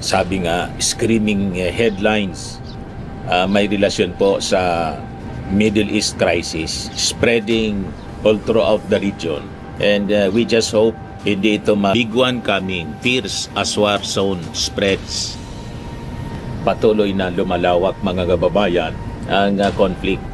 Sabi nga, screaming headlines may relasyon po sa Middle East crisis spreading all throughout the region. And we just hope hindi ito big one coming. Fierce as war zone spreads. Patuloy na lumalawak mga kababayan ang conflict.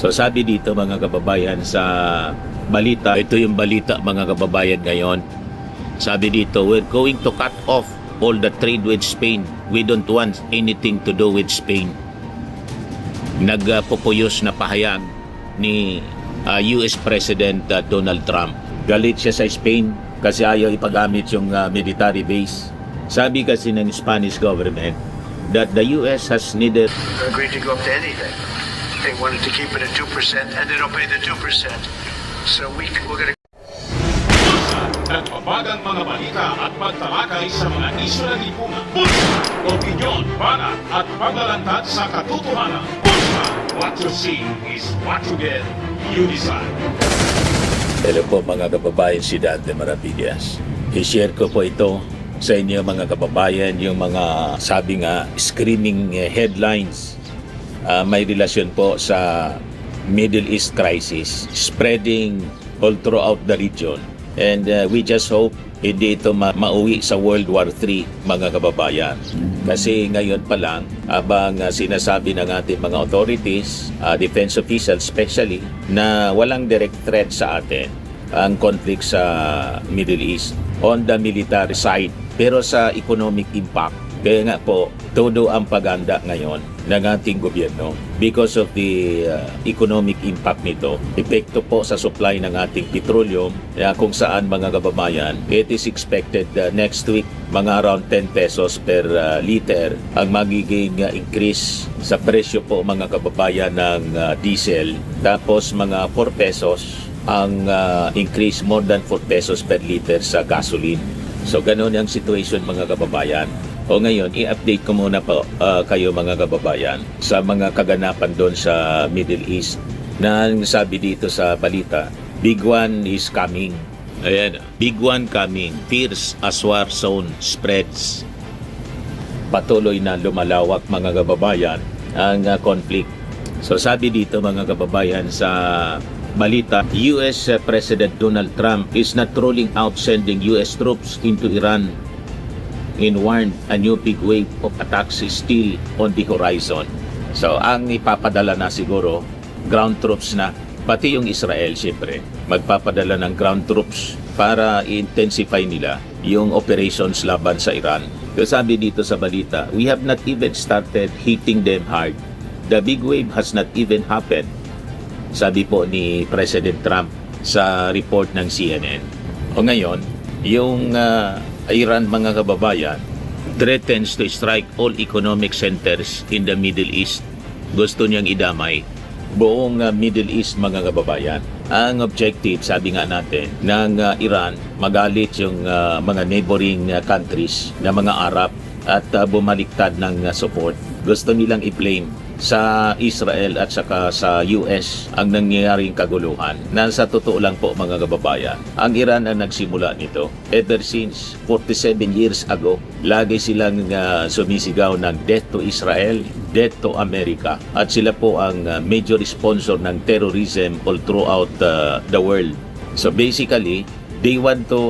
So sabi dito mga kababayan sa balita, ito yung balita mga kababayan ngayon. Sabi dito, we're going to cut off all the trade with Spain. We don't want anything to do with Spain. Nagpupuyos na pahayag ni US President Donald Trump. Galit siya sa Spain kasi ayaw ipagamit yung military base. Sabi kasi ng Spanish government that the US has neither agreed to go up to anything. They wanted to keep it at 2% and they don't pay the 2%. So we're going to Nagpapagang mga balita at pagtalakay sa mga isyu ng lipunan. Bulsa! Opinyon, banat at paglalantad sa katotohanan. Bulsa! What you see is what you get. You decide. Hello po mga kababayan, si Dante Maravillas. I-share ko po ito sa inyo mga kababayan, yung mga sabi nga screaming headlines may relasyon po sa Middle East crisis spreading all throughout the region. And we just hope hindi ito mauwi sa World War III mga kababayan. Kasi ngayon pa lang, abang sinasabi ng ating mga authorities, defense officials especially, na walang direct threat sa atin ang conflict sa Middle East on the military side. Pero sa economic impact, kaya nga po, todo ang paganda ngayon ng ating gobyerno because of the economic impact nito. Epekto po sa supply ng ating petroleum, kung saan mga kababayan, it is expected next week mga around 10 pesos per liter ang magiging increase sa presyo po mga kababayan ng diesel. Tapos mga 4 pesos ang increase, more than 4 pesos per liter sa gasoline. So ganoon ang situation mga kababayan. O ngayon, i-update ko muna po kayo mga kababayan sa mga kaganapan doon sa Middle East na sabi dito sa balita, big one is coming. Ayan, big one coming. Fierce as war zone spreads. Patuloy na lumalawak mga kababayan ang conflict. So sabi dito mga kababayan sa balita, US President Donald Trump is not ruling out sending US troops into Iran and warned a new big wave of attacks is still on the horizon. So ang ipapadala na siguro, ground troops na, pati yung Israel siyempre, magpapadala ng ground troops para i-intensify nila yung operations laban sa Iran. So sabi dito sa balita, we have not even started hitting them hard. The big wave has not even happened. Sabi po ni President Trump sa report ng CNN. O ngayon, yung Iran mga kababayan threatens to strike all economic centers in the Middle East. Gusto niyang idamay buong Middle East mga kababayan. Ang objective, sabi nga natin, ng Iran, magalit yung mga neighboring countries na mga Arab at bumaliktad ng support. Gusto nilang i-blame sa Israel at saka sa US ang nangyayaring kaguluhan na sa totoo lang po mga kababayan. Ang Iran ang nagsimula nito. Ever since 47 years ago, lagi silang sumisigaw ng death to Israel, death to America. At sila po ang major sponsor ng terrorism all throughout the world. So basically, they want to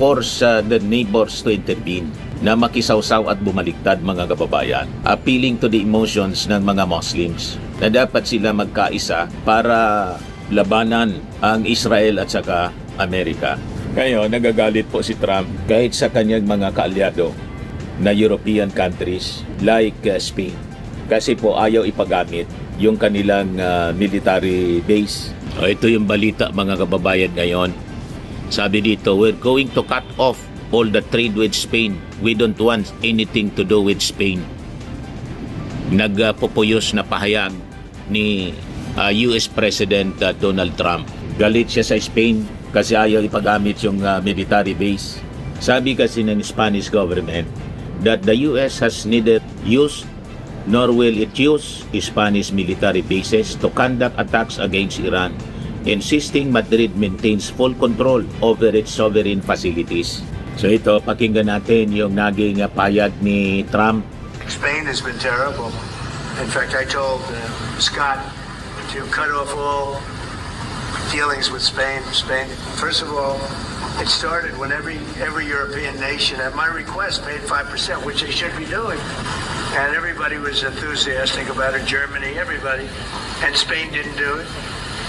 force the neighbors to intervene na makisawsaw at bumaliktad mga kababayan, appealing to the emotions ng mga Muslims na dapat sila magkaisa para labanan ang Israel at saka Amerika. Ngayon, nagagalit po si Trump kahit sa kanyang mga kaalyado na European countries like Spain kasi po ayaw ipagamit yung kanilang military base. Ito yung balita mga kababayan ngayon. Sabi dito, we're going to cut off all the trade with Spain. We don't want anything to do with Spain. Nagpupuyos na pahayag ni US President Donald Trump. Galit siya sa Spain kasi ayaw ipagamit yung military base. Sabi kasi ng Spanish government that the US has neither used nor will it use Spanish military bases to conduct attacks against Iran, insisting Madrid maintains full control over its sovereign facilities. So ito, pakinggan natin yung naging payag ni Trump. Spain has been terrible. In fact, I told Scott to cut off all dealings with Spain. First of all, it started when every European nation, at my request, paid 5%, which they should be doing. And everybody was enthusiastic about it, Germany, everybody. And Spain didn't do it.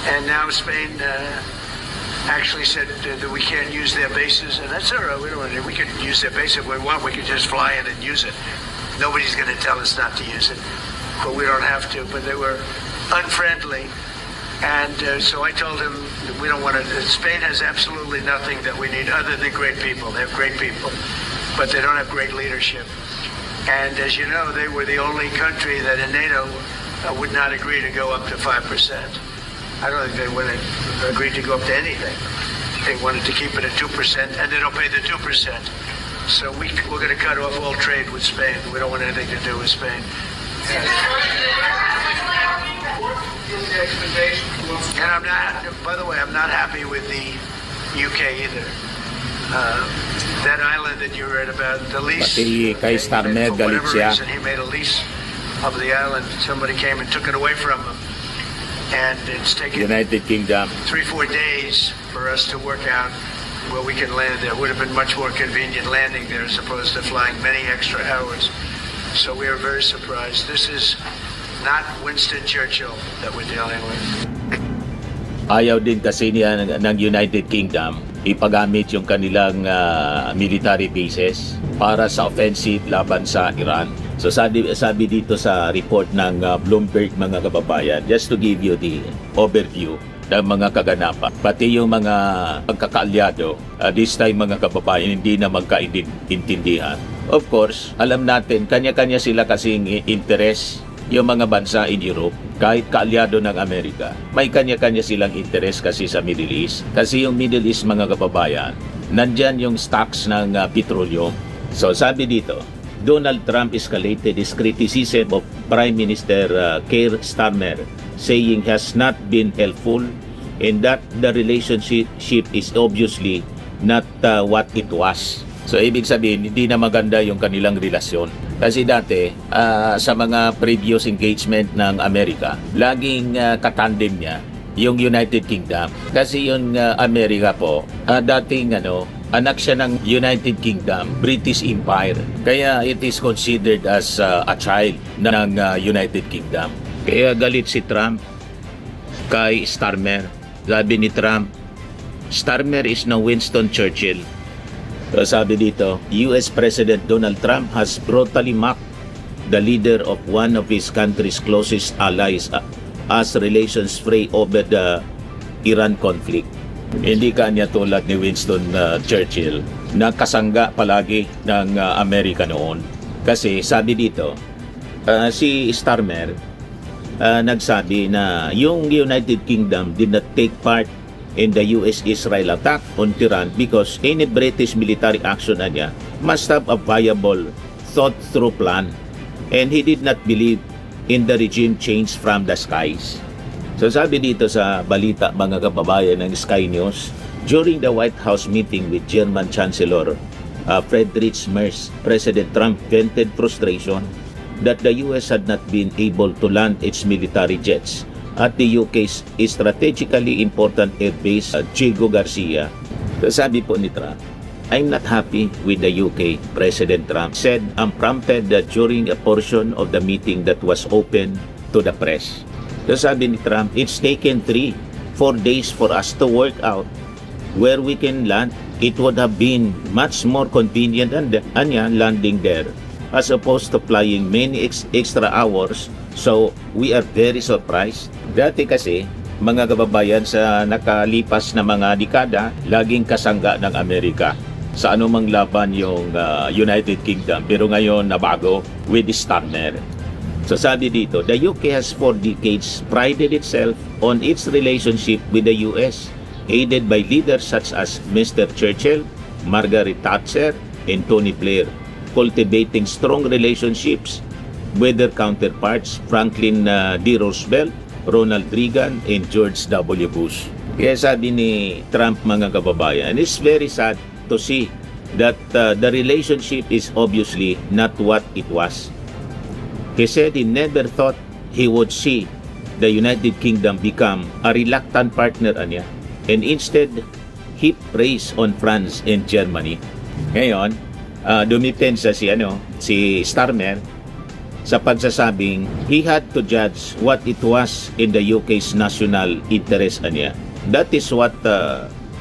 And now Spain actually said that we can't use their bases, and that's all right. We can use their base if we want. We can just fly in and use it. Nobody's going to tell us not to use it, but we don't have to. But they were unfriendly, and so I told him that we don't want to. Spain has absolutely nothing that we need other than great people. They have great people, but they don't have great leadership. And as you know, they were the only country that in NATO would not agree to go up to 5%. I don't think they would have agreed to go up to anything. They wanted to keep it at 2%, and they don't pay the 2%. So we're going to cut off all trade with Spain. We don't want anything to do with Spain. And I'm not, by the way, I'm not happy with the UK either. That island that you read about, the lease. Pati kay Starmer, for galit whatever siya. reason, he made a lease of the island. Somebody came and took it away from him. And it's taken United Kingdom. 3-4 days for us to work out where we can land there. It would have been much more convenient landing there as opposed to flying many extra hours. So we are very surprised. This is not Winston Churchill that we're dealing with. Ayaw din kasi niya ng United Kingdom ipagamit yung kanilang military bases para sa offensive laban sa Iran. So sabi dito sa report ng Bloomberg, mga kababayan, just to give you the overview ng mga kaganapan. Pati yung mga pagkakaalyado, this time mga kababayan, hindi na magkaintindihan. Of course, alam natin, kanya-kanya sila kasing interes yung mga bansa in Europe, kahit kaalyado ng Amerika. May kanya-kanya silang interes kasi sa Middle East. Kasi yung Middle East, mga kababayan, nandyan yung stocks ng petroleum. So sabi dito, Donald Trump escalated his criticism of Prime Minister Keir Starmer, saying has not been helpful and that the relationship is obviously not what it was. So ibig sabihin, hindi na maganda yung kanilang relasyon. Kasi dati, sa mga previous engagement ng Amerika, laging katandem niya yung United Kingdom. Kasi yung Amerika po, dating anak siya ng United Kingdom, British Empire. Kaya it is considered as a child ng United Kingdom. Kaya galit si Trump kay Starmer. Sabi ni Trump, Starmer is no Winston Churchill. So sabi dito, US President Donald Trump has brutally mocked the leader of one of his country's closest allies as relations fray over the Iran conflict. Hindi kanya tulad ni Winston Churchill na kasangga palagi ng Amerika noon. Kasi sabi dito, si Starmer nagsabi na yung United Kingdom did not take part in the US-Israel attack on Tehran because any British military action niya must have a viable, thought-through plan, and he did not believe in the regime change from the skies. So sabi dito sa balita, mga kababayan ng Sky News, during the White House meeting with German Chancellor Friedrich Merz, President Trump vented frustration that the US had not been able to land its military jets at the UK's strategically important airbase at Diego Garcia. So sabi po ni Trump, I'm not happy with the UK, President Trump said unprompted during a portion of the meeting that was open to the press. So sabi ni Trump, it's taken 3-4 days for us to work out where we can land. It would have been much more convenient and landing there as opposed to flying many extra hours. So we are very surprised. Dati kasi, mga kababayan, sa nakalipas na mga dekada, laging kasangga ng Amerika sa anumang laban yung United Kingdom. Pero ngayon nabago with Starmer. So sabi dito, the UK has for decades prided itself on its relationship with the US, aided by leaders such as Mr. Churchill, Margaret Thatcher, and Tony Blair, cultivating strong relationships with their counterparts Franklin D. Roosevelt, Ronald Reagan, and George W. Bush. Kaya sabi ni Trump, mga kababayan, it's very sad to see that the relationship is obviously not what it was. He said he never thought he would see the United Kingdom become a reluctant partner niya, and instead heap praise on France and Germany. Ngayon, dumipensa si Starmer sa pagsasabing he had to judge what it was in the UK's national interest niya. That is what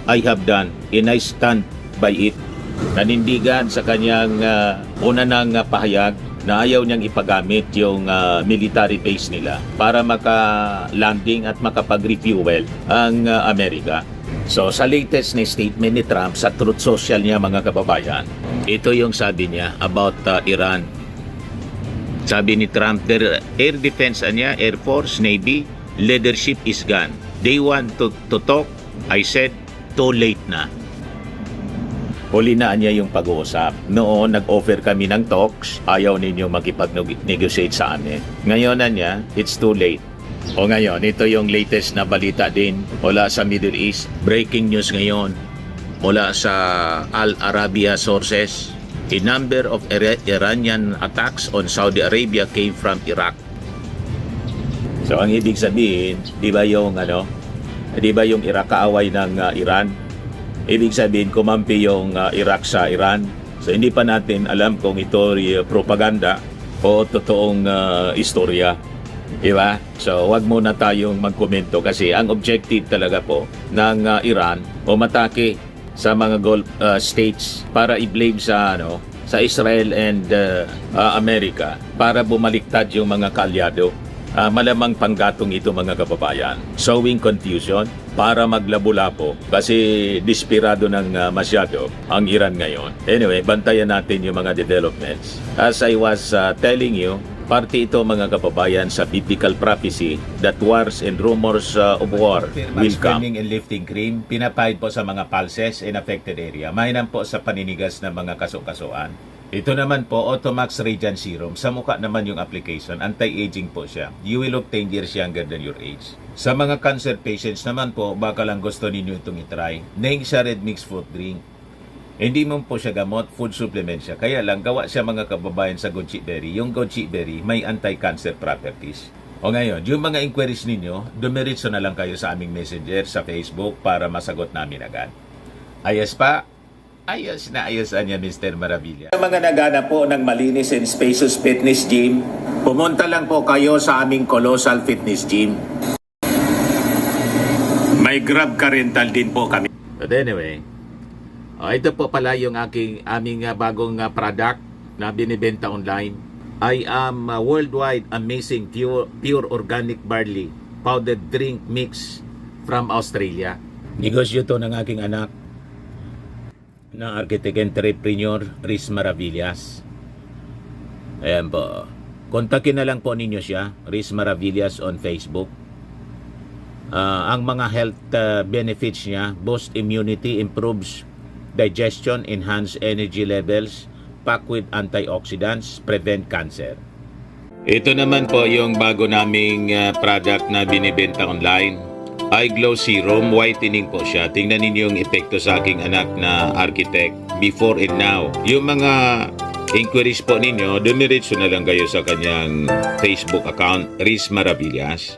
I have done, and I stand by it. Nanindigan sa kanyang una ng pahayag na ayaw niyang ipagamit yung military base nila para maka-landing at makapag-refuel ang Amerika. So sa latest na statement ni Trump sa Truth Social niya, mga kababayan, ito yung sabi niya about Iran. Sabi ni Trump, their air defense niya, Air Force, Navy, leadership is gone. They want to talk. I said, too late na. Huli na niya yung pag-uusap. Noon, nag-offer kami ng talks, ayaw ninyo makipag-negotiate sa amin. Ngayon na niya, it's too late. O ngayon, ito yung latest na balita din mula sa Middle East. Breaking news ngayon mula sa Al Arabiya sources. A number of Iranian attacks on Saudi Arabia came from Iraq. So ang ibig sabihin, di ba yung Iraq kaaway ng Iran? Ibig sabihin kumampi yung Iraq sa Iran. So hindi pa natin alam kung ito propaganda o totoong istorya. Di ba? So wag muna tayong magkomento kasi ang objective talaga po ng Iran o matake sa mga Gulf states para i-blame sa Israel and America para bumaliktad yung mga kalyado. Malamang panggatong ito, mga kababayan. Sowing confusion para maglabo-labo kasi desperado ng masyado ang Iran ngayon. Anyway, bantayan natin yung mga developments. As I was telling you, parte ito, mga kababayan, sa biblical prophecy that wars and rumors of war will come. And lifting cream, pinapahid po sa mga pulses in affected area. Mainam po sa paninigas ng mga kaso-kasuan. Ito naman po, Automax Radiant Serum. Sa mukha naman yung application, anti-aging po siya. You will look 10 years younger than your age. Sa mga cancer patients naman po, baka lang gusto ninyo itong itry. Neng siya red mixed fruit drink. Hindi mo po siya gamot, food supplement siya. Kaya lang, gawa siya, mga kababayan, sa goji berry. Yung goji berry may anti-cancer properties. O ngayon, yung mga inquiries ninyo, dumiritso na lang kayo sa aming messenger sa Facebook para masagot namin agad. Ayos pa? Ayos na ayos niya, Mr. Maravilla. Sa mga nagana po ng malinis and spacious fitness gym, pumunta lang po kayo sa aming Colossal Fitness Gym. May Grab car rental din po kami. But anyway, ito po pala yung aming bagong product na binibenta online. I am worldwide amazing pure organic barley powdered drink mix from Australia. Negosyo to ng aking anak na architect entrepreneur Riz Maravillas. Ayan po. Kontakin na lang po ninyo siya, Riz Maravillas on Facebook. Ang mga health benefits niya, boost immunity, improves digestion, enhance energy levels, packed with antioxidants, prevent cancer. Ito naman po yung bago naming product na binibenta online. Eye Glow Serum, whitening po siya. Tingnan ninyo yung epekto sa aking anak na architect before and now. Yung mga inquiries po ninyo, dumiretso na lang kayo sa kanyang Facebook account, Riz Maravillas.